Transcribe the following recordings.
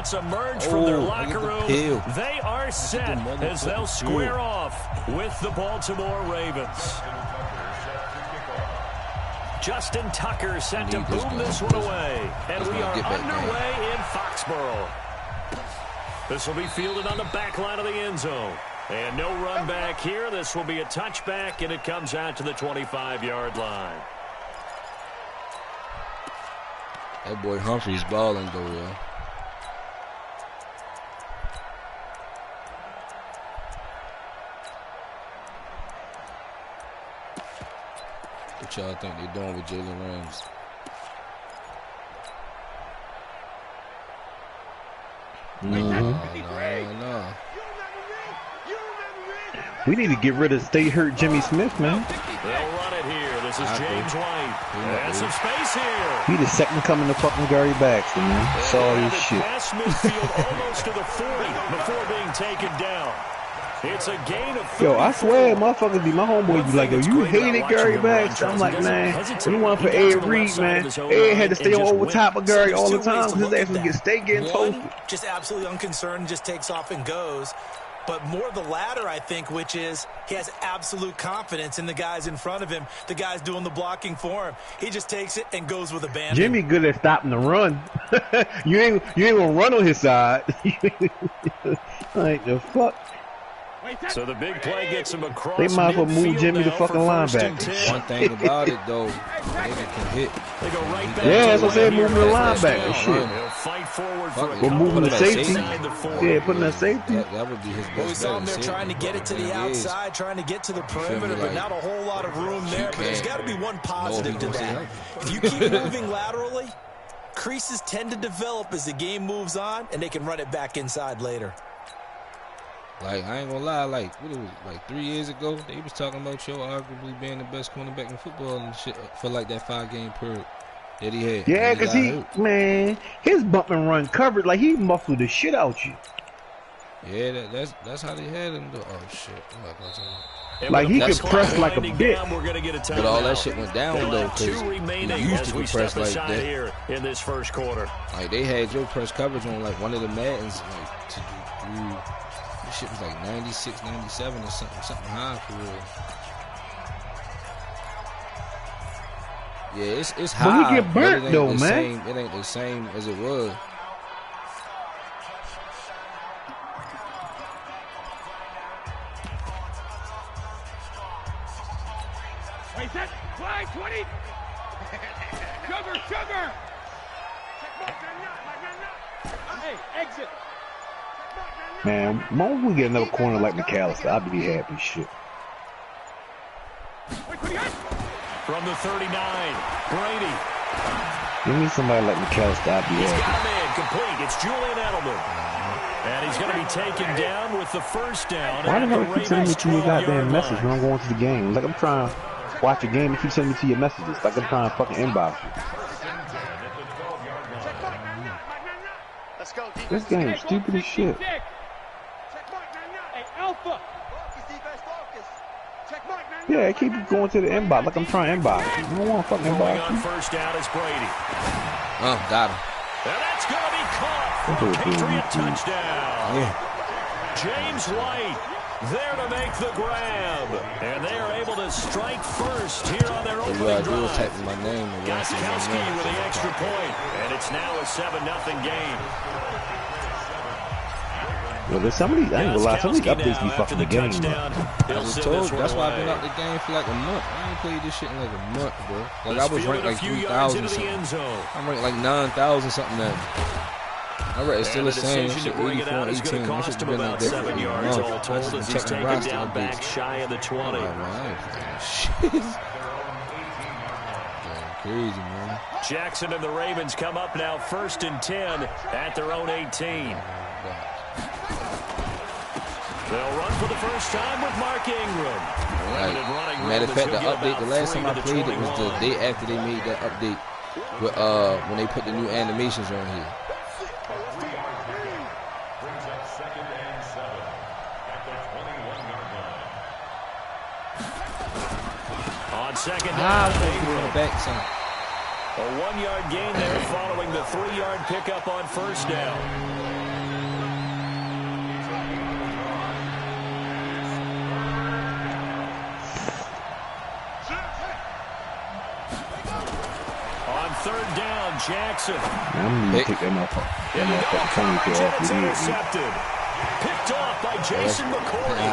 teammates emerge from their locker room. They are set as they'll square off with the Baltimore Ravens. Justin Tucker set to boom this one away. And we are underway in Foxborough. This will be fielded on the back line of the end zone. And no run back here. This will be a touchback, and it comes out to the 25-yard line. That boy Humphrey's balling, though, yo. What y'all think they're doing with Jalen Ramsey? No. We need to get rid of stay hurt Jimmy Smith, man. They'll run it here. This is James White. And some space here. He the second coming to fucking Gary Baxter, man. Saw his shit. Pass midfield almost to the 40 before being taken down. It's a gain of 30. Yo, I swear, motherfuckers be my homeboy be like, yo, you hated Gary Baxter. I'm like, man, you want for Ed Reed, man. Ed had to stay over top of Gary all the time because his ass would stay getting toasted. Just absolutely unconcerned, just takes off and goes. But more the latter, I think, which is he has absolute confidence in the guys in front of him, the guys doing the blocking for him. He just takes it and goes with abandon. Jimmy good at stopping the run. you ain't gonna run on his side. Like the fuck. So the big play gets him across. They might as well move Jimmy the fucking linebacker. One thing about it, though, nigga can hit. They go right back. Yeah, that's what I said, moving the linebacker. Shit. He'll fight forward for We're moving the safety. Yeah, putting that safety. That would be his best. We saw him there trying to get it to the outside, trying to get to the perimeter, but not a whole lot of room there. But there's got to be one positive to that. If you keep moving laterally, creases tend to develop as the game moves on, and they can run it back inside later. Like, I ain't gonna lie, like, what it was, like 3 years ago, they was talking about Joe arguably being the best cornerback in football and shit for like that 5-game period that he had. Yeah, because man, his bump and run covered, like he muffled the shit out you. Yeah, that's how they had him, though. Oh, shit. Like, he could press like a bitch. But all that shit went down, though, because he used to press like that. Here in this first quarter. Like, they had Joe press coverage on, like, one of the Maddens, like, to do. This shit was like 96, 97 or something high for real. Yeah, it's high. But he get burnt though, man. It ain't the same as it was. Wait, set, fly, 20. Sugar. Hey, exit. Man, won't we get another corner like McAllister? I'd be happy shit. From the 39, Brady. Give me somebody like McAllister, I'd be happy. He's got a man complete. It's Julian Edelman. And he's going to be taken down with the first down. Why the hell you keep sending me to your goddamn message when I'm going to the game? Like I'm trying to watch a game and keep sending me to your messages. Like I'm trying to fucking inbox you. This game is stupid as shit. Yeah, I keep going to the inbox like I'm trying to inbox. I don't want to fucking inbox you. First down is Brady. Oh, got him. And that's going to be caught for a Patriot touchdown. Yeah. James White there to make the grab. And they are able to strike first here on their opening drive. Typing my name. Gostkowski with the extra point. And it's now a 7-0 game. Well, there's somebody, I ain't gonna lie, some of these updates be fucking the game, man. I was told, that's why I've been out the game for like a month. I ain't played this shit in like a month, bro. Like, I was ranked like 3,000 something. I'm ranked like 9,000 something now. I read it's still the same. Shit, 84 and 18. That shit been like that for a month. I just been checking roster updates. Shy of the 20. Oh, man, I ain't playing shit. Crazy, man. Jackson and the Ravens come up now 1st and 10 at their own 18. They'll run for the first time with Mark Ingram. Like, matter of fact, the update, the last time I played it was the day after they made that update with, when they put the new animations on here. On second down, a 1-yard gain there following the 3-yard pickup on first down. Third down, Jackson. I'm going to take that motherfucker intercepted. Picked off by Jason McCourty.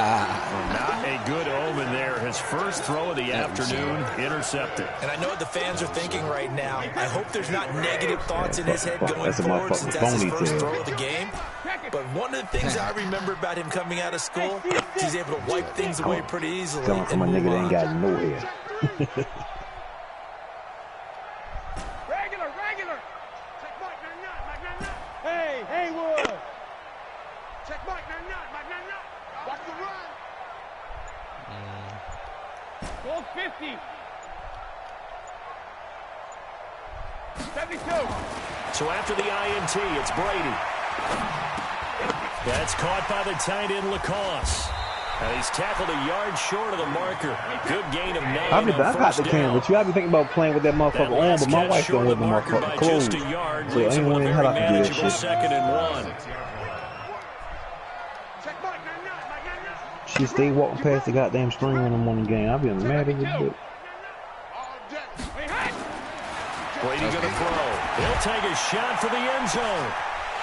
Not a good omen there. His first throw of the afternoon, intercepted. And I know what the fans are thinking right now. I hope there's not negative thoughts in his head going forward since that's his first throw of the game. But one of the things I remember about him coming out of school, he's able to wipe things away pretty easily. Telling from a nigga that ain't got no hair. Regular. Check Mike, not. Hey, Haywood. Check Mike, not. Watch the run. Goal 50. 72. So after the INT, it's Brady. That's caught by the tight end, Lacoste. And he's tackled a yard short of the marker. Good gain of 9 I got the can, but you gotta be thinking about playing with that motherfucker on, but my wife don't wear the motherfucker clothes. So I ain't want to have to do that shit. 2nd and 1. She stay walking past the goddamn screen when I'm on the game. I'll be mad as a bitch. Brady gonna throw. He'll take a shot for the end zone.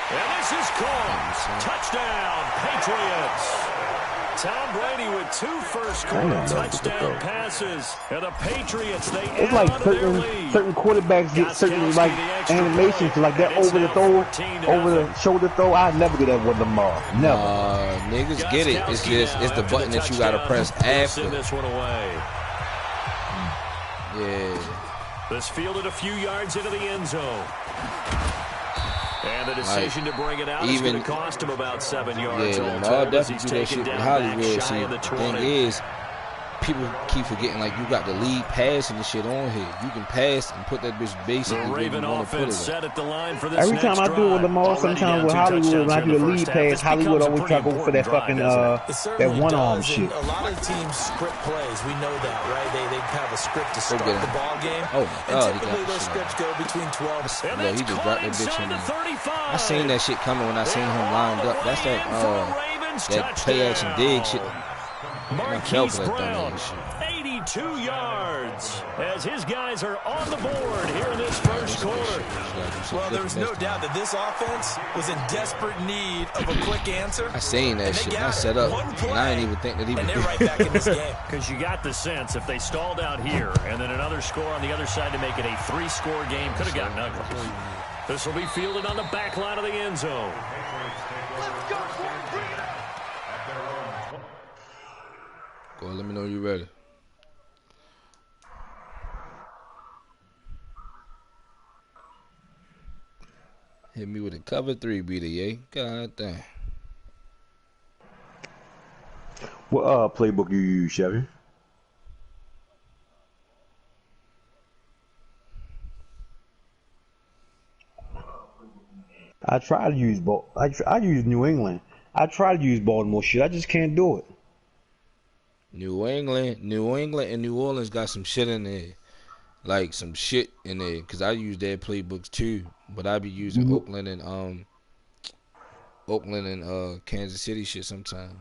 And this is caught. Touchdown, Patriots. Tom Brady with 2 first-quarter touchdown passes. And the Patriots, they it's like certain quarterbacks get certain like animations like that over the shoulder throw. I never get that with them all. Never. Niggas get it. It's the button that you gotta press after. This one away. Yeah. This fielded a few yards into the end zone. And the decision to bring it out is going to cost him about 7 yards. Yeah, Lamar definitely do that shit with Hollywood. See, the thing is, people keep forgetting, like, you got the lead passing the shit on here. You can pass and put that bitch basically where you want to put it. Every time I do it with Lamar, sometimes with Hollywood, when I do the lead pass, Hollywood always try to go for that fucking, that one-arm shit. A lot of teams script plays. We know that, right? They have a script to start the ball game. Oh, and typically those scripts go between 12 and he just dropped that bitch in there. I seen that shit coming when I seen him lined up. That's that play action dig shit. Marquise Brown, 82 yards, as his guys are on the board here in this first quarter. Well, there's no doubt that this offense was in desperate need of a quick answer. I seen that shit. I set up, and I didn't even think that he was. And they're right back in this game. Because you got the sense if they stalled out here and then another score on the other side to make it a 3-score game, could have gotten ugly. This will be fielded on the back line of the end zone. Let's go, Go on, let me know you're ready. Hit me with a cover 3 beater, yeah. God damn. What playbook you use, Chevy? I try to use I use New England. I try to use Baltimore shit. I just can't do it. New England, and New Orleans got some shit in there, like some shit in there. Cause I use their playbooks too, but I be using Oakland and Kansas City shit sometimes.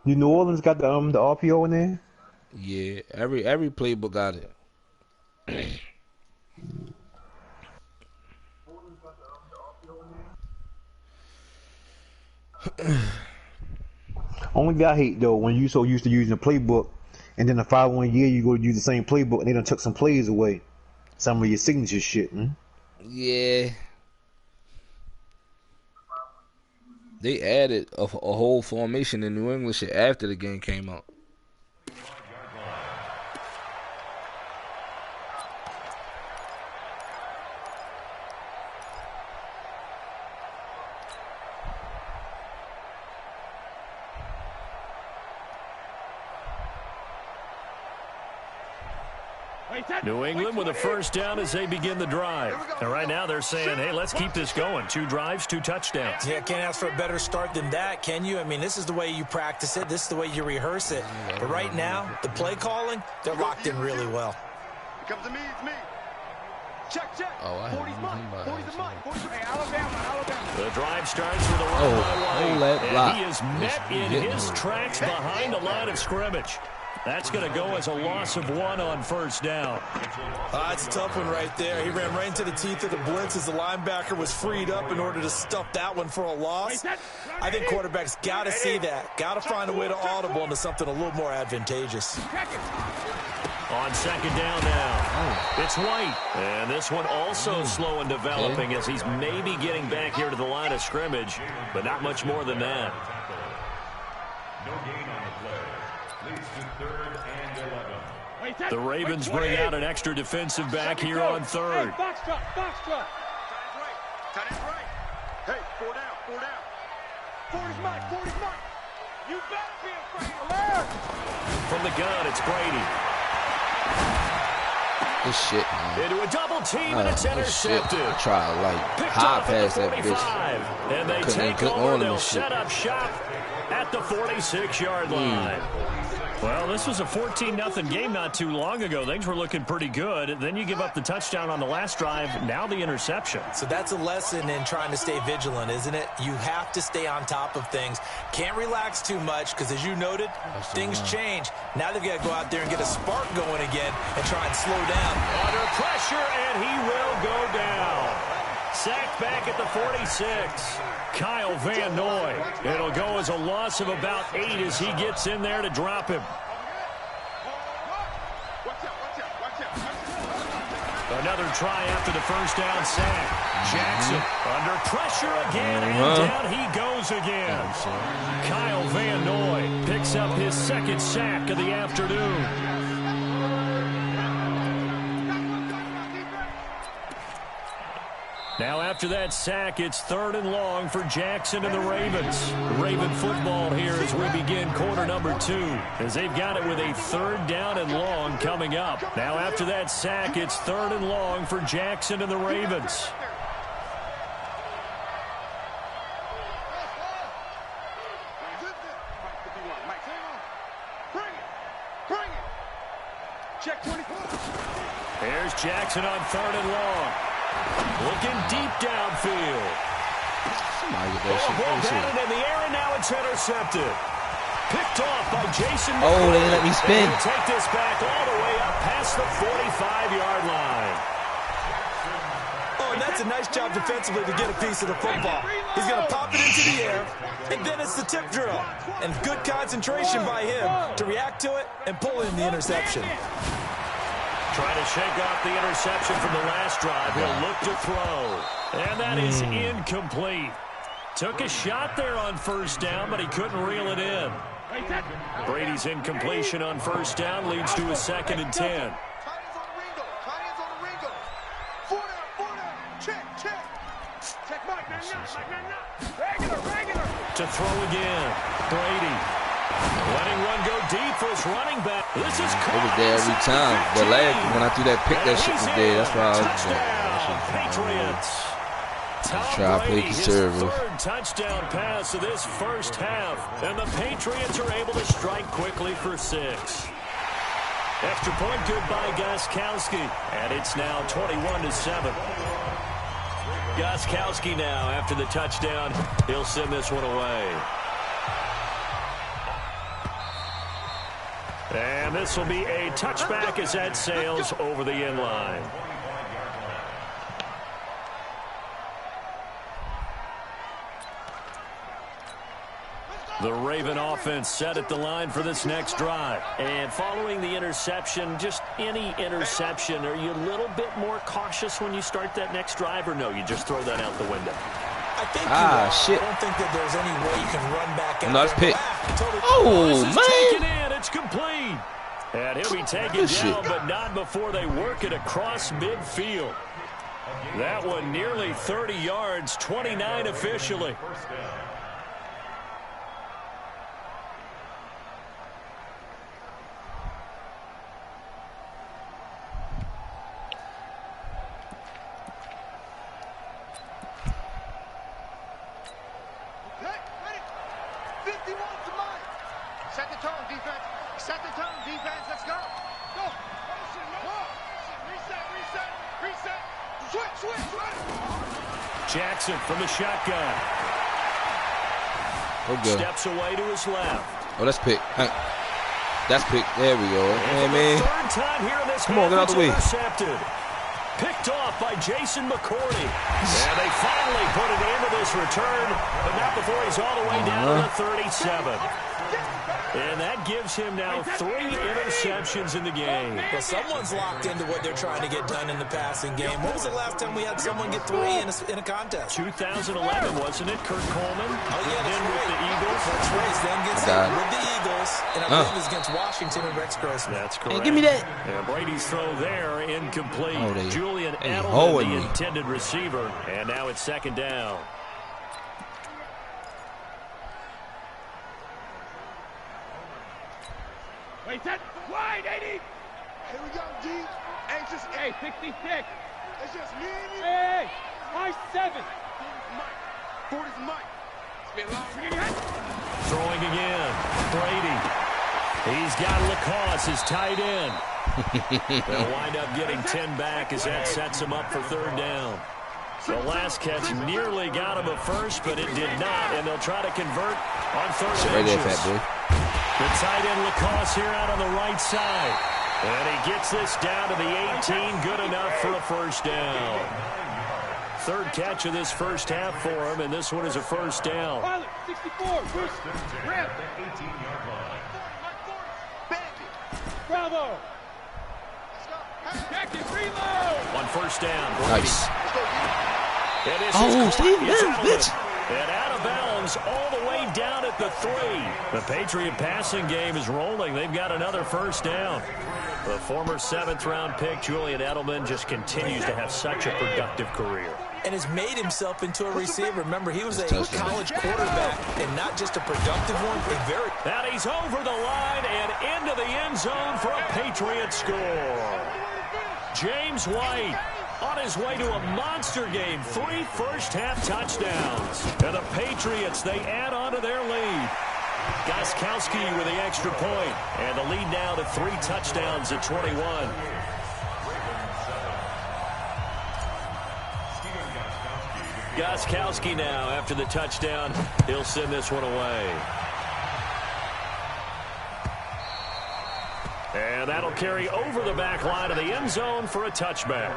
You New Orleans got the RPO in there? Yeah, every playbook got it. Only thing I hate though, when you so used to using a playbook, and then the following year you go to use the same playbook, and they done took some plays away, some of your signature shit. Yeah, they added a whole formation in New England shit after the game came out. New England with a first down as they begin the drive. And right now they're saying, hey, let's keep this going. 2 drives, 2 touchdowns. Yeah, can't ask for a better start than that, can you? I mean, this is the way you practice it. This is the way you rehearse it. But right now, the play calling, they're locked in really well. Here comes to me, it's me. Check. Oh, I 40's mine. 40's mine. Hey, Alabama. The drive starts with a run by White. Block. And he is met in his tracks behind the line of scrimmage. That's going to go as a loss of 1 on first down. That's a tough one right there. He ran right into the teeth of the blitz as the linebacker was freed up in order to stuff that one for a loss. I think quarterbacks got to see that. Got to find a way to audible into something a little more advantageous. On second down now, it's White. And this one also slow in developing as he's maybe getting back here to the line of scrimmage, but not much more than that. No gain on the play. Leads to 3rd and 11. The Ravens bring out an extra defensive back here on 3rd. Hey, box truck. Tight end right. Hey, 4 down. 40's Mike. You better be afraid. Alert! From the gun, it's Brady. This shit, man. Into a double team, and it's intercepted. I try to, like, high pass that bitch. And they take over. They'll set up shop at the 46-yard line. Well, this was a 14-0 game not too long ago. Things were looking pretty good. Then you give up the touchdown on the last drive. Now the interception. So that's a lesson in trying to stay vigilant, isn't it? You have to stay on top of things. Can't relax too much because, as you noted, things change. Now they've got to go out there and get a spark going again and try and slow down. Under pressure, and he will go down. Sacked back at the 46. Kyle Van Noy. It'll go as a loss of about 8 as he gets in there to drop him. Another try after the first down sack. Jackson under pressure again, and down he goes again. Kyle Van Noy picks up his 2nd sack of the afternoon. Now after that sack, it's 3rd and long for Jackson and the Ravens. Raven football here as we begin quarter number 2, as they've got it with a 3rd down and long coming up. Now after that sack, it's 3rd and long for Jackson and the Ravens. There's Jackson on 3rd and long. Looking deep downfield. Ball batted in the air, and now it's intercepted. Picked off by Jason. Oh, they let me spin. Take this back all the way up past the 45-yard line. Oh, and that's a nice job defensively to get a piece of the football. He's going to pop it into the air, and then it's the tip drill. And good concentration by him to react to it and pull in the interception. Trying to shake off the interception from the last drive. He'll look to throw. And that is incomplete. Took a shot there on first down, but he couldn't reel it in. Brady's incompletion on first down leads to a 2nd and 10. To throw again. Brady. Letting one go deep for his running back. This is it was there every time. But when I threw that pick, that shit was there. That's why I was Patriots. Try to play conservative. 3rd touchdown pass of this first half, and the Patriots are able to strike quickly for 6. Extra point good by Gostkowski, and it's now 21-7. Gostkowski now after the touchdown. He'll send this one away. And this will be a touchback as that sails over the end line. The Raven offense set at the line for this next drive. And following the interception, just any interception, are you a little bit more cautious when you start that next drive, or no, you just throw that out the window? I think shit. I don't think that there's any way you can run back out. Nice pick. Oh, man. Taken in. It's complete. And he'll be taken down, but not before they work it across midfield. That one nearly 30 yards, 29 officially. Set the tone, defense. Set the tone, defense. Let's go. Go. Reset. Switch. Jackson from the shotgun. Okay. Steps away to his left. Oh, that's pick. That's pick. There we go. Man. Third time here in this Come on, get out of the way. Intercepted. Picked off by Jason McCourty. And they finally put an end to this return, but not before he's all the way down to the 37. And that gives him now 3 interceptions in the game. Well, someone's locked into what they're trying to get done in the passing game. When was the last time we had someone get 3 in a contest? 2011, wasn't it? Kurt Coleman. Oh, yeah, then with the Eagles. That's right. Then gets with the Eagles. And I believe it was against Washington and Rex Grossman. That's correct. Hey, give me that. And Brady's throw there, incomplete. Julian Edelman, the intended receiver. And now it's second down. Wait, that wide, 80. Here we go, D. Anxious. Hey, 66. It's just me and you. Hey, high 7. 40's Mike. It's been long. Throwing again. Brady. He's got Lacoste, his tight end. They'll wind up getting 10 back as that sets him up for third down. The last catch nearly got him a first, but it did not, and they'll try to convert on third right there, inches. fat boy. The tight end Lacoste here out on the right side. And he gets this down to the 18, good enough for a first down. Third catch of this first half for him, and this one is a first down. Pilot, 64, Bruce, ramp. Bravo. Jacket, reload. On first down. Nice. Oh, Steve, bitch. And out of bounds all the way down at the 3. The Patriot passing game is rolling. They've got another first down. The former 7th-round pick, Julian Edelman, just continues to have such a productive career. And has made himself into a receiver. Remember, he was a college quarterback and not just a productive one. And he's over the line and into the end zone for a Patriot score. James White on his way to a monster game. 3 first-half touchdowns. And the Patriots, they add on to their lead. Gostkowski with the extra point. And the lead now to 3 touchdowns at 21. Gostkowski now, after the touchdown, he'll send this one away. And that'll carry over the back line of the end zone for a touchback.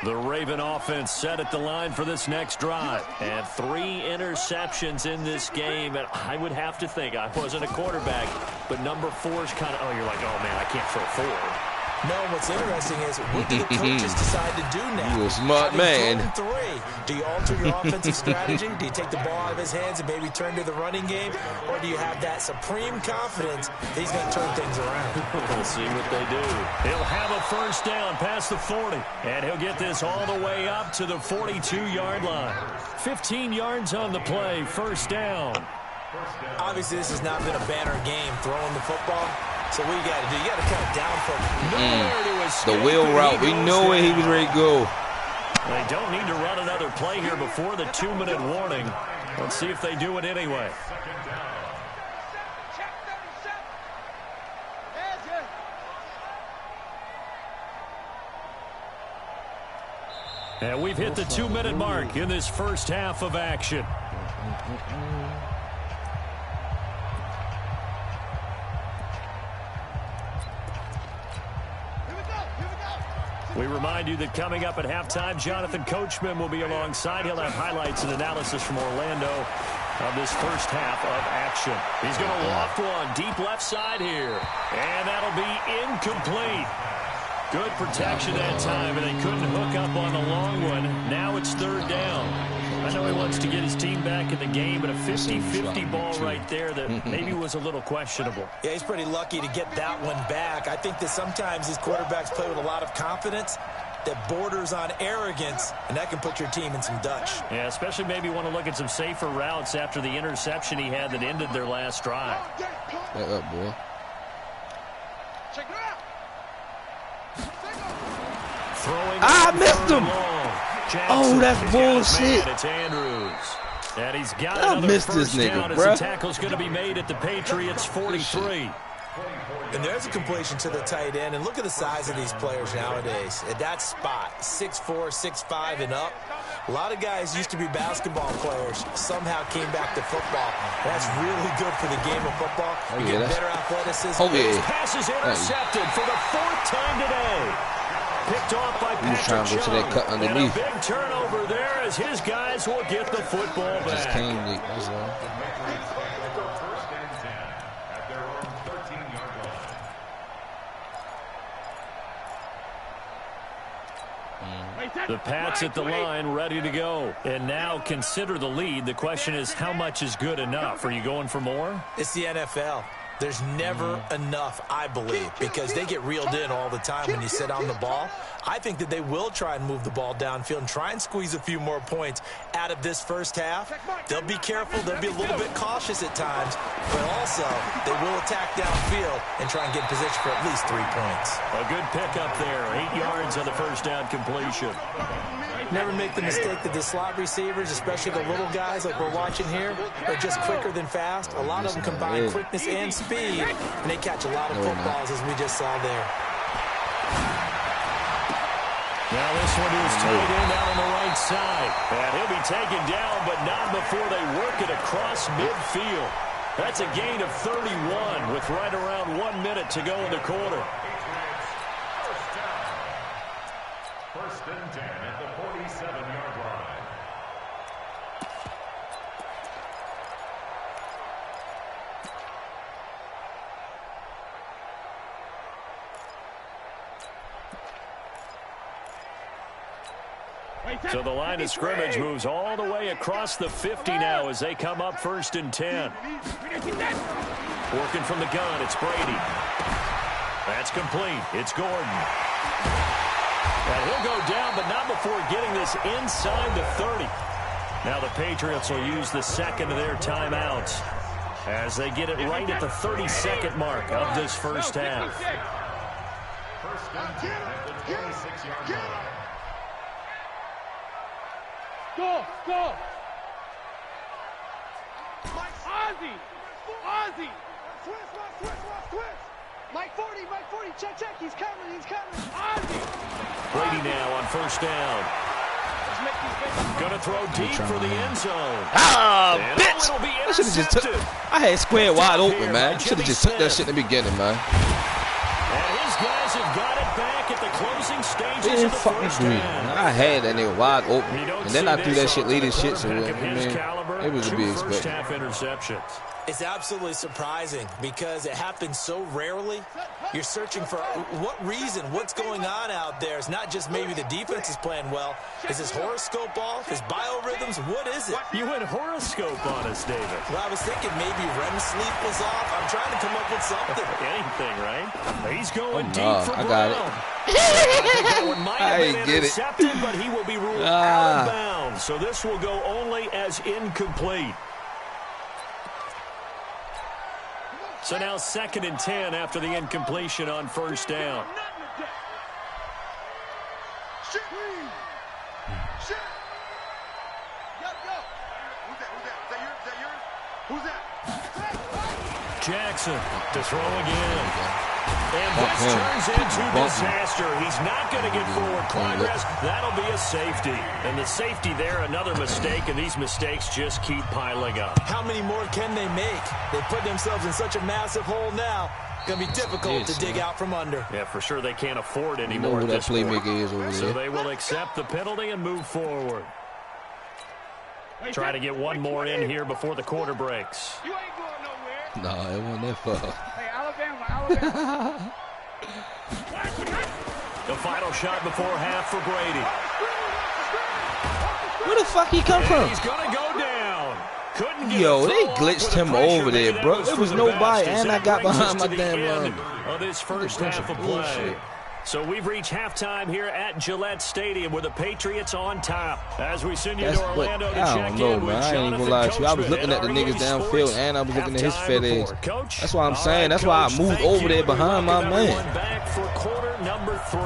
The Raven offense set at the line for this next drive. And 3 interceptions in this game. And I would have to think, I wasn't a quarterback, but number 4's kind of, you're like, oh, man, I can't throw 4. No, what's interesting is what do the coaches decide to do now? You're a smart man. 3. Do you alter your offensive strategy? Do you take the ball out of his hands and maybe turn to the running game? Or do you have that supreme confidence that he's going to turn things around? We'll see what they do. He'll have a first down past the 40. And he'll get this all the way up to the 42-yard line. 15 yards on the play, first down. Obviously, this has not been a banner game throwing the football. So what you got to do? You got to cut down for the wheel route. We know where he was ready to go. They don't need to run another play here before the 2-minute warning. Let's see if they do it anyway. And we've hit the 2-minute mark in this first half of action. We remind you that coming up at halftime, Jonathan Coachman will be alongside. He'll have highlights and analysis from Orlando of this first half of action. He's going to loft one deep left side here. And that'll be incomplete. Good protection that time, and they couldn't hook up on the long one. Now it's third down. I know he wants to get his team back in the game, but a 50-50 ball right there that maybe was a little questionable. Yeah, he's pretty lucky to get that one back. I think that sometimes these quarterbacks play with a lot of confidence that borders on arrogance, and that can put your team in some Dutch. Yeah, especially maybe want to look at some safer routes after the interception he had that ended their last drive. Back up, boy. Check it out. I missed him. Oh, that's bullshit. It's Andrews. And he's got I missed this nigga, bro. Tackle's going to be made at the Patriots 43. And there's a completion to the tight end. And look at the size of these players nowadays. At that spot, 6'4", 6'5", and up. A lot of guys used to be basketball players, somehow came back to football. That's really good for the game of football. You get better athleticism. His pass is intercepted for the 4th time today. Picked off by Patrick Chung. To that cut underneath. And a big turnover there as his guys will get the football back. Just came late, that's all. The Pats at the line, ready to go. And now consider the lead. The question is, how much is good enough? Are you going for more? It's the NFL. There's never enough, I believe, because they get reeled in all the time when you sit on the ball. I think that they will try and move the ball downfield and try and squeeze a few more points out of this first half. They'll be careful. They'll be a little bit cautious at times, but also they will attack downfield and try and get in position for at least 3 points. A good pickup there. 8 yards on the first down completion. Never make the mistake that the slot receivers, especially the little guys like we're watching here, are just quicker than fast. A lot of them combine quickness and speed, and they catch a lot of footballs, as we just saw there. Now this one is tight end out on the right side. And he'll be taken down, but not before they work it across midfield. That's a gain of 31 with right around 1 minute to go in the quarter. First and 10 at the 47-yard line. So the line of scrimmage moves all the way across the 50 now as they come up first and 10. Working from the gun, it's Brady. That's complete. It's Gordon. And he'll go down, but not before getting this inside the 30. Now the Patriots will use the second of their timeouts as they get it right at the 32nd mark of this first half. First and 10 at the 26-yard line. Go! Ozzy! Twist! Mike 40, check, he's coming. Ozzy! Brady now on first down. Gonna throw deep for the end zone. Ah, and bitch! I should have just took. I had squared wide open, man. Should have just took that shit in the beginning, man. And his guys have got it back at the closing stages of the first half. I had that nigga wide open, and then I threw that shit leading shit, so it was to be expected. Half interceptions. It's absolutely surprising because it happens so rarely. You're searching for what reason, what's going on out there. It's not just maybe the defense is playing well. Is his horoscope off? His biorhythms? What is it? You went horoscope on us, David. Well, I was thinking maybe REM sleep was off. I'm trying to come up with something. Anything, right? He's going deep for I Brown. got it. That one might have been get it. intercepted, but he will be ruled out of bounds. So this will go only as incomplete. So now 2nd and 10 after the incompletion on first down. Who's that? Jackson to throw again. And this turns into disaster. He's not going to get forward progress. That'll be a safety. And the safety there, another mistake, and these mistakes just keep piling up. How many more can they make? They put themselves in such a massive hole now. Going to be difficult to dig out from under. Yeah, for sure they can't afford any more at this point. So they will accept the penalty and move forward. Try to get one more in here before the quarter breaks. You ain't going nowhere. No, it wasn't that far. Hey, Alabama. The final shot before half for Brady. Where the fuck he come from? He's going to go down. Couldn't get Yo, a they throw glitched with the him over pressure there, made. bro. That was There was for the nobody, best. and I That got brings us behind my to the damn end line. of this first half of play. So we've reached halftime here at Gillette Stadium with the Patriots on top. As we send you to Orlando to check in with I ain't gonna lie to you. I was looking at the niggas downfield, and I was looking at his fat ass. That's why I'm saying. That's why I moved over there behind my man. Back for quarter number 3.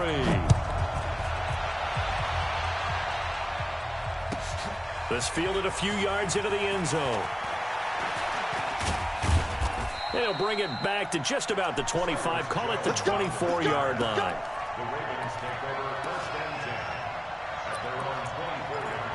This fielded a few yards into the end zone. And he'll bring it back to just about the 25. Call it the 24-yard line. The Ravens take over 1st and 10 at their own 24-yard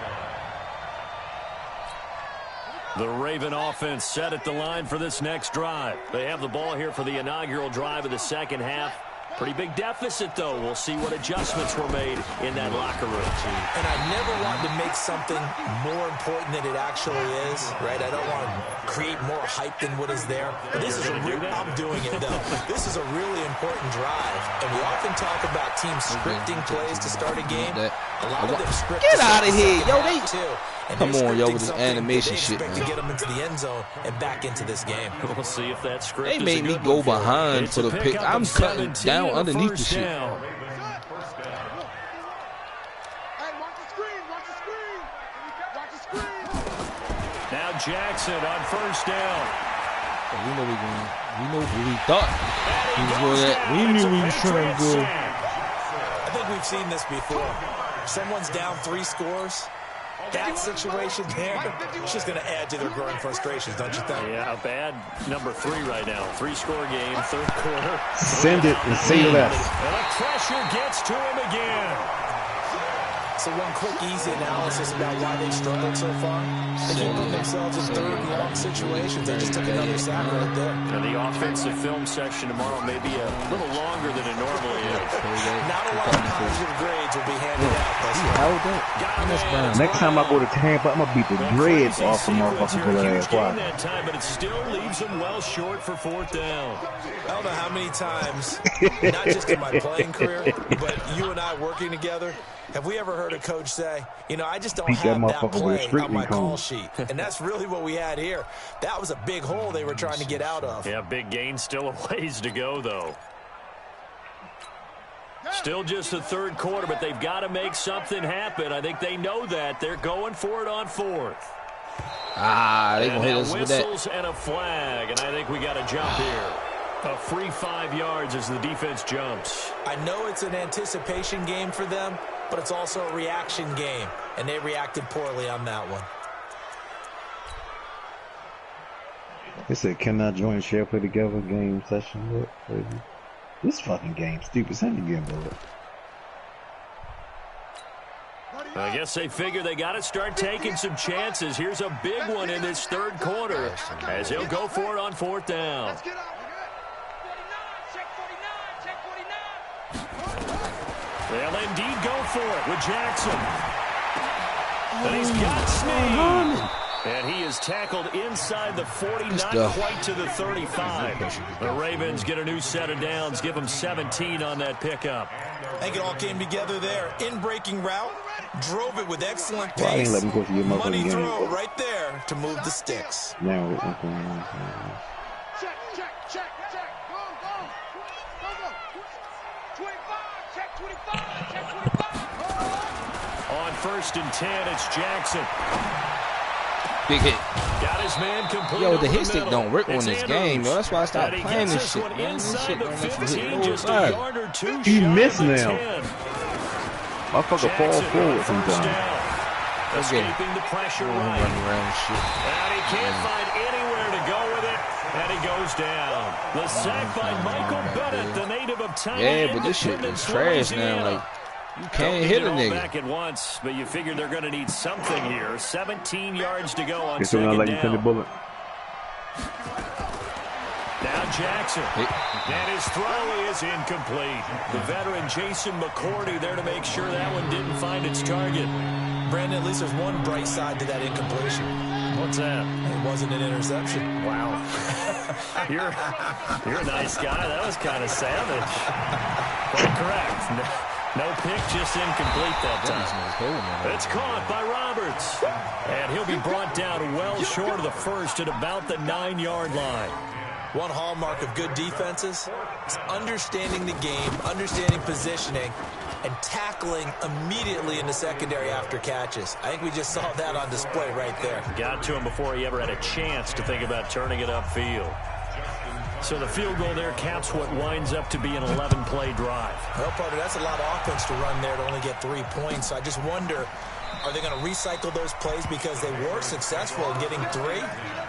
line. The Raven offense set at the line for this next drive. They have the ball here for the inaugural drive of the second half. Pretty big deficit, though. We'll see what adjustments were made in that locker room. And I never want to make something more important than it actually is, right? I don't want to create more hype than what is there. But this is I'm doing it, though. This is a really important drive. And we often talk about teams scripting plays to start a game. A lot of them script. Get out of here. Yo, they... Too. Come on, yo, with this animation shit, man. To get them into the end zone and back into this game. We'll see if that script They made me go behind for the pick. I'm cutting down underneath the shit. Hey, watch the screen, watch the screen. Watch the screen. Now Jackson on 1st down. We know we know who we thought he was going at. We knew we was trying to go. I think we've seen this before. Someone's down 3 scores. That situation there, it's just going to add to their growing frustrations, don't you think? Yeah, bad number 3 right now. 3-score game, 3rd quarter. Send it and say less. And the pressure gets to him again. So one quick, easy analysis about why they've struggled so far. They can put themselves in 3rd and long situations. They just took another sack right there. And the offensive film session tomorrow may be a little longer than it normally is. Not a lot of positive grades will be handed out. Next time I go to Tampa, I'm going to beat the dreads off the motherfucking for that ass. Why? That time, but it still leaves them well short for 4th down. I don't know how many times, not just in my playing career, but you and I working together, have we ever heard a coach say, you know, I just don't have that play on my call sheet. And that's really what we had here. That was a big hole they were trying to get out of. Yeah, big gain, still a ways to go, though. Still just the 3rd quarter, but they've got to make something happen. I think they know that. They're going for it on 4th. They gonna hit us with that. Whistles and a flag, and I think we got a jump here. A free 5 yards as the defense jumps. I know it's an anticipation game for them, but it's also a reaction game, and they reacted poorly on that one. They said, can I join share play together game session? What? Crazy. This fucking game stupid. Send the game, brother. I guess they figure they got to start taking some chances. Here's a big one in this 3rd quarter as he'll go for it on 4th down. They'll indeed go for it with Jackson. And he's got Snead. And he is tackled inside the 40, not quite to the 35. The Ravens get a new set of downs, give them 17 on that pickup. I think it all came together there. In-breaking route, drove it with excellent pace. Money throw right there to move the sticks. Now, Check. Go. 25, check 25, check 25. On 1st and 10, it's Jackson. Big hit. Got his man complete. Yo, the hit stick don't work on this game, yo. That's why I stopped playing this shit, man. This shit don't let you hit no side. He missed now. Motherfucker fall forward sometimes. Escaping the pressure right. Around shit. And he can't find anywhere to go with it. And he goes down. The sack by Michael Bennett, the native of Tiny. Yeah, but this shit is trash now. Like, you can't hit a nigga. Back at once, but you figure they're going to need something here. 17 yards to go on It's second like down. bullet. Now Jackson. And his throw is incomplete. The veteran Jason McCourty there to make sure that one didn't find its target. Brandon, at least there's one bright side to that incompletion. What's that? It wasn't an interception. Wow. You're a nice guy. That was kind of savage. But correct. No pick, just incomplete that time. It's caught by Roberts. And he'll be brought down well short of the 1st at about the 9-yard line. One hallmark of good defenses is understanding the game, understanding positioning, and tackling immediately in the secondary after catches. I think we just saw that on display right there. Got to him before he ever had a chance to think about turning it upfield. So the field goal there caps what winds up to be an 11-play drive. Well, partner, that's a lot of offense to run there to only get 3 points. I just wonder, Are they going to recycle those plays because they were successful in getting 3?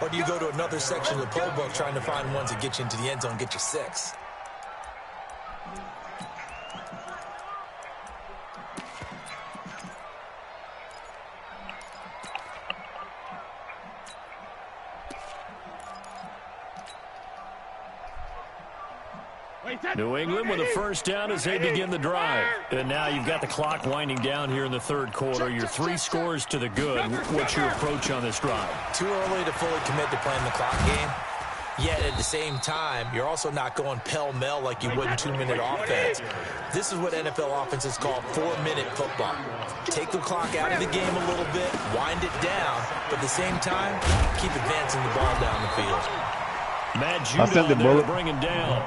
Or do you go to another section of the playbook trying to find ones that get you into the end zone, get you 6? New England with a first down as they begin the drive. And now you've got the clock winding down here in the third quarter. Your 3 scores to the good. What's your approach on this drive? Too early to fully commit to playing the clock game. Yet at the same time, you're also not going pell-mell like you would in 2-minute offense. This is what NFL offenses call 4-minute football. Take the clock out of the game a little bit, wind it down, but at the same time, keep advancing the ball down the field. Matt Judon there bringing down.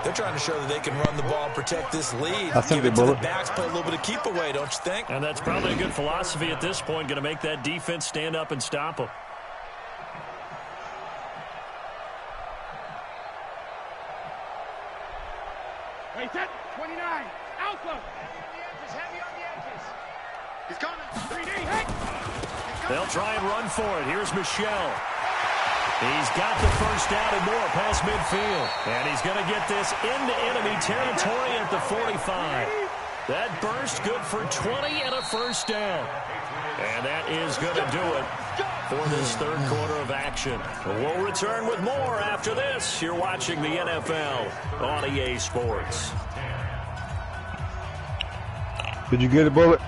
They're trying to show that they can run the ball and protect this lead. Give it to the backs, play a little bit of keep away, don't you think? And that's probably a good philosophy at this point, going to make that defense stand up and stop them. Wait, set, 29, outlook. Heavy on the edges. He's coming. 3D, hey. They'll try and run for it. Here's Michelle. He's got the first down and more past midfield. And he's going to get this into enemy territory at the 45. That burst good for 20 and a first down. And that is going to do it for this third quarter of action. We'll return with more after this. You're watching the NFL on EA Sports. Did you get it, Bullet?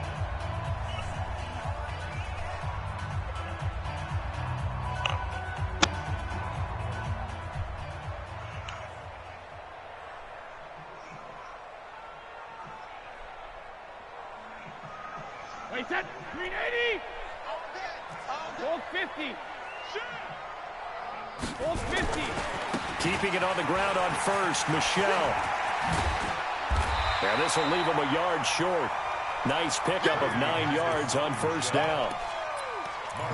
Wait, set, 380. Hold 50. Hold 50. Keeping it on the ground on first, Michelle. And this will leave him a yard short. Nice pickup of 9 yards on first down.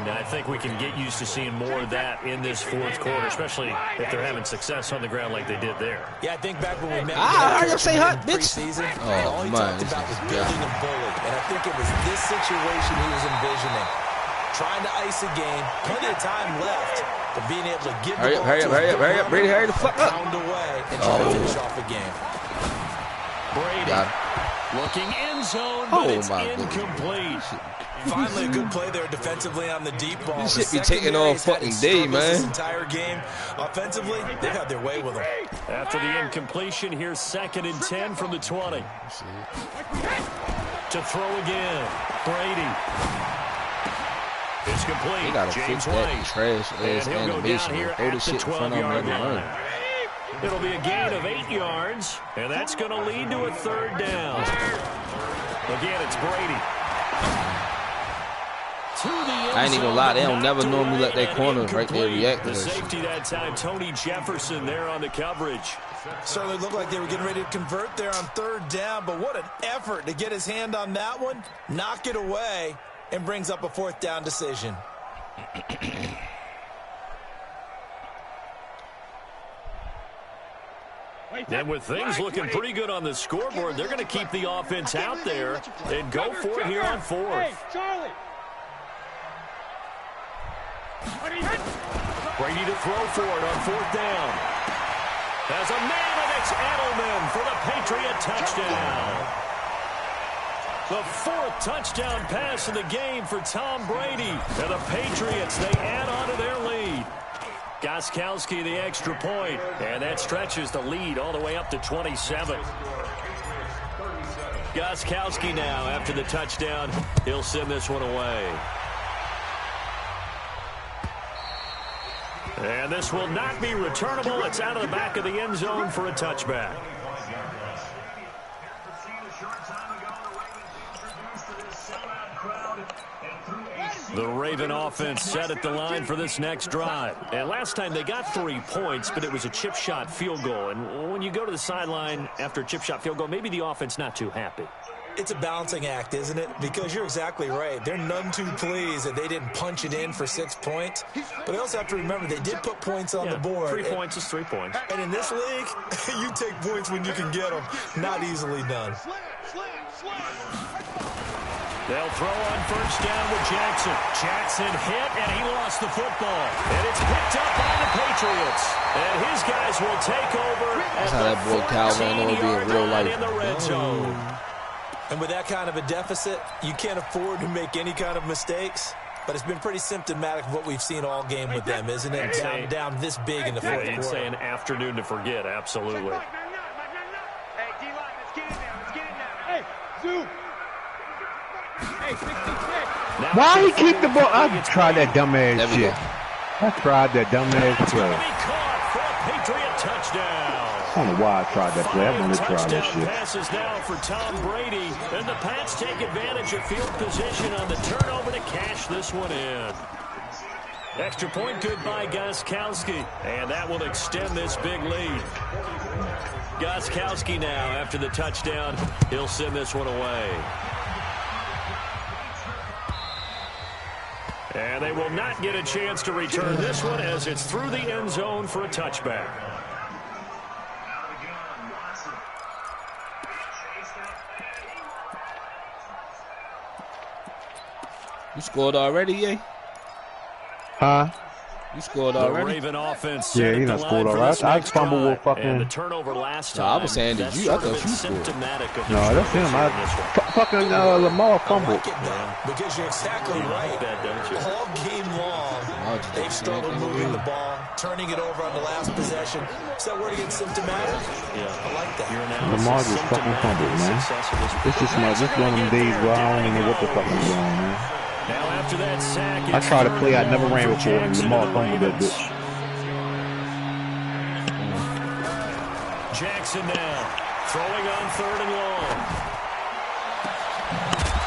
And I think we can get used to seeing more of that in this fourth quarter, especially if they're having success on the ground like they did there. Yeah, I think back when we met you say hot, bitch. Preseason, all he talked about was building a bully. And I think it was this situation he was envisioning. Trying to ice a game, plenty of time left, but being able to give the ball hurry up, Brady, hurry the fuck up. pound away and try to finish off a game. Brady looking end zone, but it's incomplete. Finally, a good play there defensively on the deep ball. This shit be taking all fucking day, man. This entire game, offensively, they've had their way with them. After the incompletion, here's 2nd and 10 from the 20. To throw again, Brady. It's complete. He gotta James fix that White. trash ass And he'll go animation. down here Throw at this the shit in front of him 12-yard and run. line. It'll be a gain of 8 yards, and that's going to lead to a third down. Again, it's Brady. I ain't even gonna lie, they don't never normally let that corner right there react to The that safety shit. that time, Tony Jefferson there on the coverage. Certainly looked like they were getting ready to convert there on third down, but what an effort to get his hand on that one, knock it away, and brings up a 4th down decision. And with things looking pretty good on the scoreboard, they're going to keep the offense out there and go for it here on 4th. Hey, Charlie. Brady to throw for it on 4th down. As a man, and it's Edelman for the Patriot touchdown. The 4th touchdown pass in the game for Tom Brady. And the Patriots, they add on to their lead. Gostkowski the extra point, and that stretches the lead all the way up to 27. Gostkowski now, after the touchdown, he'll send this one away. And this will not be returnable. It's out of the back of the end zone for a touchback. The Raven offense set at the line for this next drive. And last time they got 3 points, but it was a chip shot field goal. And when you go to the sideline after a chip shot field goal, maybe the offense not too happy. It's a balancing act, isn't it? Because you're exactly right. They're none too pleased that they didn't punch it in for 6 points. But they also have to remember they did put points on the board. 3 points is 3 points. And in this league, you take points when you can get them. Not easily done. They'll throw on first down with Jackson. Jackson hit, and he lost the football. And it's picked up by the Patriots. And his guys will take over. That's how that boy Calvin will be in real life. In the red zone. And with that kind of a deficit, you can't afford to make any kind of mistakes. But it's been pretty symptomatic of what we've seen all game with them, isn't it? Down this big in the fourth quarter. You'd say an afternoon to forget, absolutely. Hey, D-line, let's get in there. Let's get in there. Hey, Zoo. Hey, 66. Why he keep the ball? I tried that dumbass shit. I tried that dumbass play. Caught for a Patriot touchdown. I don't know why I tried that play. I want to try that shit. Passes now for Tom Brady, and the Pats take advantage of field position on the turnover to cash this one in. Extra point good by Gostkowski, and that will extend this big lead. Gostkowski now, after the touchdown, he'll send this one away. And they will not get a chance to return this one as it's through the end zone for a touchback. You scored already, yeah? Huh? You scored already? The Raven offense. Yeah, he done scored already. I fumbled with fucking. And the turnover last time. No, I was saying that you. I thought you scored. No, that's him. Fucking Lamar fumbled. Because you're exactly right. All game long, they've struggled moving the ball, turning it over on the last possession. Is that word against symptomatic? Yeah, I like that. Lamar just fucking fumbled, man. This is one of them days where I don't even know what the fuck is going on, man. Now after that sack, I tried to play I never ran before, and Lamar fumbled that bitch. Jackson now throwing on third and long.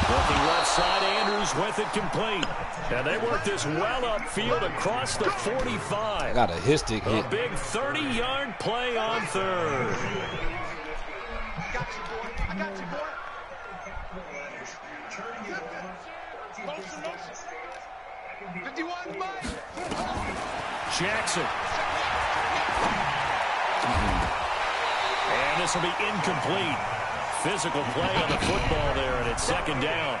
Looking left side, Andrews with it complete. And they work this well upfield across the 45. Got a hit. A big 30-yard play on third. I got you, boy. Jackson. And this will be incomplete. Physical play on the football there, and it's second down.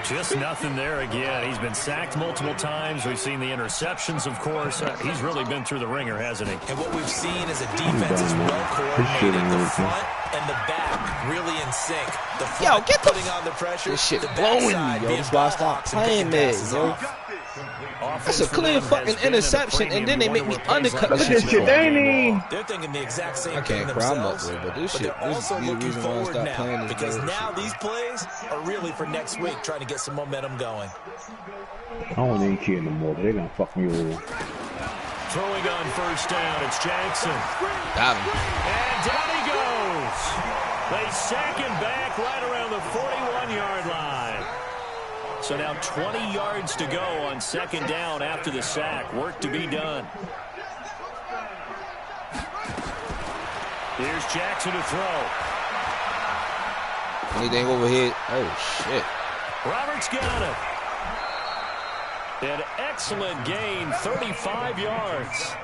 Just nothing there again. He's been sacked multiple times. We've seen the interceptions, of course. He's really been through the ringer, hasn't he? And what we've seen is a defense is well coordinated. The front and the back really in sync. The front putting on the pressure. This shit blowing me, yo. That's why I stopped playing this, yo. That's a clear fucking interception, and then they make me undercut the shit. They're thinking the exact same thing themselves. But this shit, they're also looking forward now playing because now these plays are really for next week, trying to get some momentum going. I don't even care no more. They're gonna fuck me over. Throwing on first down, it's Jackson. Got him. And down he goes. They sack him back right around the 41-yard line. So now 20 yards to go on second down after the sack. Work to be done. Here's Jackson to throw. Anything overhead? Oh, shit. Roberts got it. An excellent gain, 35 yards.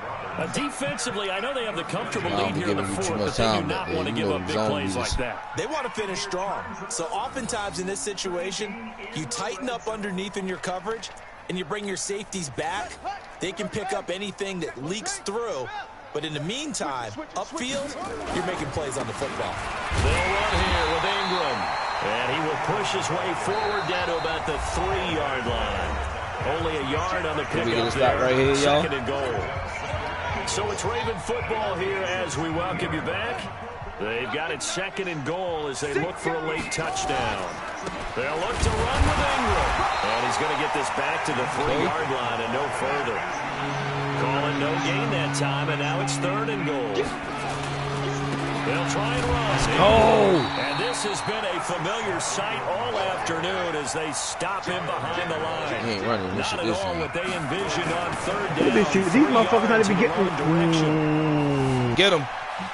Defensively, I know they have the comfortable lead here in the fourth, but they do not want to give up big plays like that. They want to finish strong. So oftentimes in this situation, you tighten up underneath in your coverage, and you bring your safeties back. They can pick up anything that leaks through. But in the meantime, upfield, you're making plays on the football. They'll run here with Ingram. And he will push his way forward down to about the 3-yard line. Only a yard on the pickup there. Right here, second and goal. So it's Raven football here as we welcome you back. They've got it second and goal as they look for a late touchdown. They'll look to run with Ingram. And he's going to get this back to the 3-yard line and no further. Calling no gain that time, and now it's third and goal. They'll try and run. And this has been a familiar sight all afternoon as they stop him behind the line. He ain't running. Not at all what they envisioned on third down. These motherfuckers not even getting. Get him.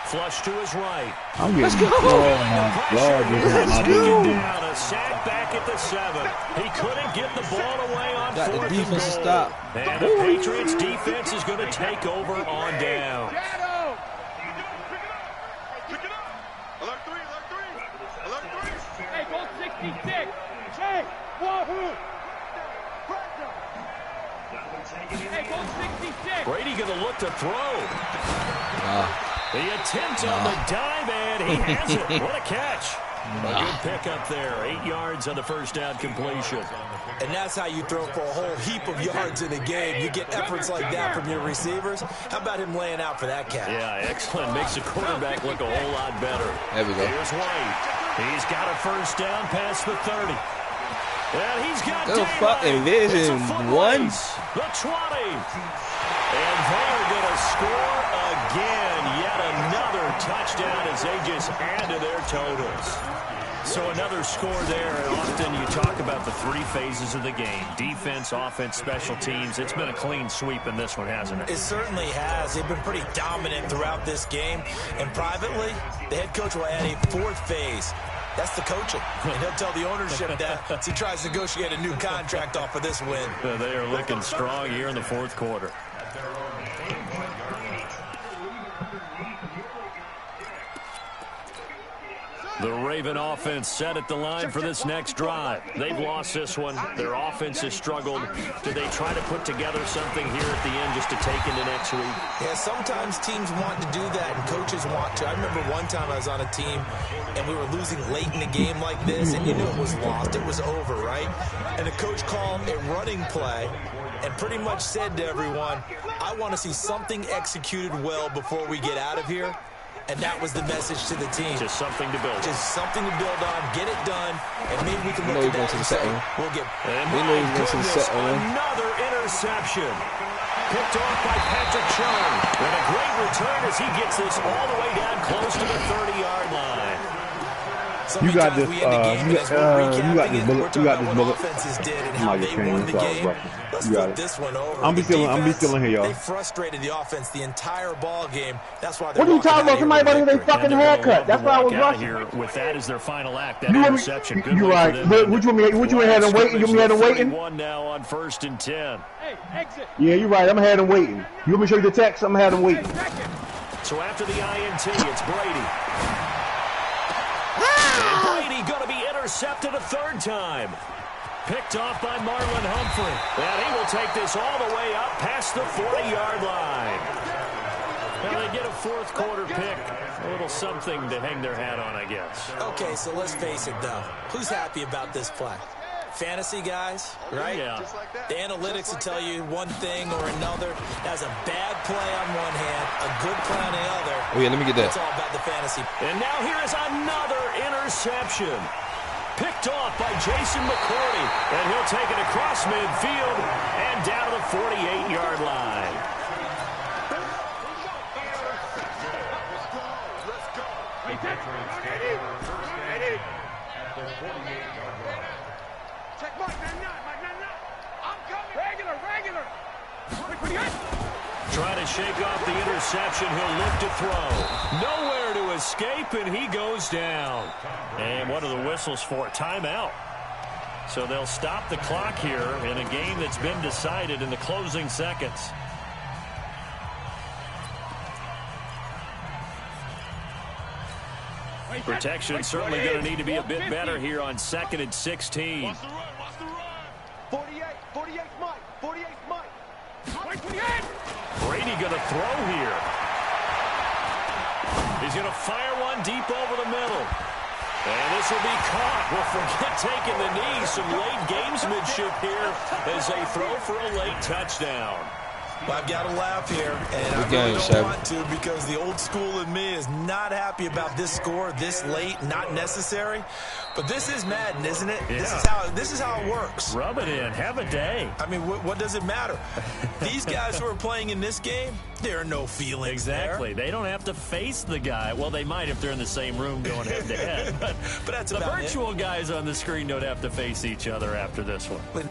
Flush to his right. I'm getting. Oh my God! Let's down. A sack back at the 7. He couldn't get the ball away on got fourth the defense and to goal. stop. And the Patriots defense is going to take over on down. Alert 3. Hey, go 66. Hey. Brady going to look to throw. The attempt on the dive, and he has it. What a catch. A good pickup there. 8 yards on the first down completion. And that's how you throw for a whole heap of yards in a game. You get efforts like that from your receivers. How about him laying out for that catch? Yeah, excellent. Makes the quarterback look a whole lot better. There we go. Here's White. He's got a first down past the 30. And he's got the fucking vision. One. The 20. And they're going to score again. Yet another touchdown as they just add to their totals. So another score there, and often you talk about the 3 phases of the game. Defense, offense, special teams. It's been a clean sweep in this one, hasn't it? It certainly has. They've been pretty dominant throughout this game. And privately, the head coach will add a 4th phase. That's the coaching. And he'll tell the ownership that as he tries to negotiate a new contract off of this win. They are looking strong here in the 4th quarter. The Raven offense set at the line for this next drive. They've lost this one. Their offense has struggled. Do they try to put together something here at the end just to take into next week? Yeah, sometimes teams want to do that and coaches want to. I remember one time I was on a team and we were losing late in a game like this, and you knew it was lost. It was over, right? And the coach called a running play and pretty much said to everyone, I want to see something executed well before we get out of here. And that was the message to the team. Just something to build. Just something to build on, get it done, and maybe we can look at that and say, we'll get... And my goodness, another interception. Picked off by Patrick Chung. And a great return as he gets this all the way down close to the 30-yard line. You got this. You got this bullet. You got this bullet. You got it. I'm be still in here, y'all. They frustrated the offense the entire ball game. That's why. What are you talking about? Somebody wanted their fucking haircut. That's why I was rushing. Here with that as their final act. That interception. You're right. Would you had them waiting? You had them waiting. One now on 1st and 10. Hey, exit. Yeah, you're right. I'm gonna have them waiting. You want me to show you the text? I'm gonna have them waiting. So after the INT, it's Brady. And Brady going to be intercepted a 3rd time. Picked off by Marlon Humphrey. And he will take this all the way up past the 40-yard line. Well, they get a 4th quarter pick. A little something to hang their hat on, I guess. Okay, so let's face it, though. Who's happy about this play? Fantasy guys, right? Yeah. The analytics will tell you one thing or another. That's a bad play on one hand, a good play on the other. Oh, yeah, let me get that. It's all about the fantasy. And now here is another interception. Picked off by Jason McCourty. And he'll take it across midfield and down to the 48-yard line. Trying to shake off the interception. He'll look to throw. Nowhere to escape, and he goes down. And what are the whistles for? Timeout. So they'll stop the clock here in a game that's been decided in the closing seconds. Protection certainly going to need to be a bit better here on 2nd and 16. Watch the run. 48 Mike. Brady going to throw here. He's going to fire one deep over the middle. And this will be caught. Well, forget taking the knee. Some late gamesmanship here as they throw for a late touchdown. Well, I've got to laugh here, and I really don't want to because the old school in me is not happy about this score this late, not necessary. But this is Madden, isn't it? Yeah. This is how it works. Rub it in. Have a day. I mean, what does it matter? These guys who are playing in this game, there are no feelings Exactly. there. They don't have to face the guy. Well, they might if they're in the same room going head-to-head. But that's the about virtual guys on the screen don't have to face each other after this one.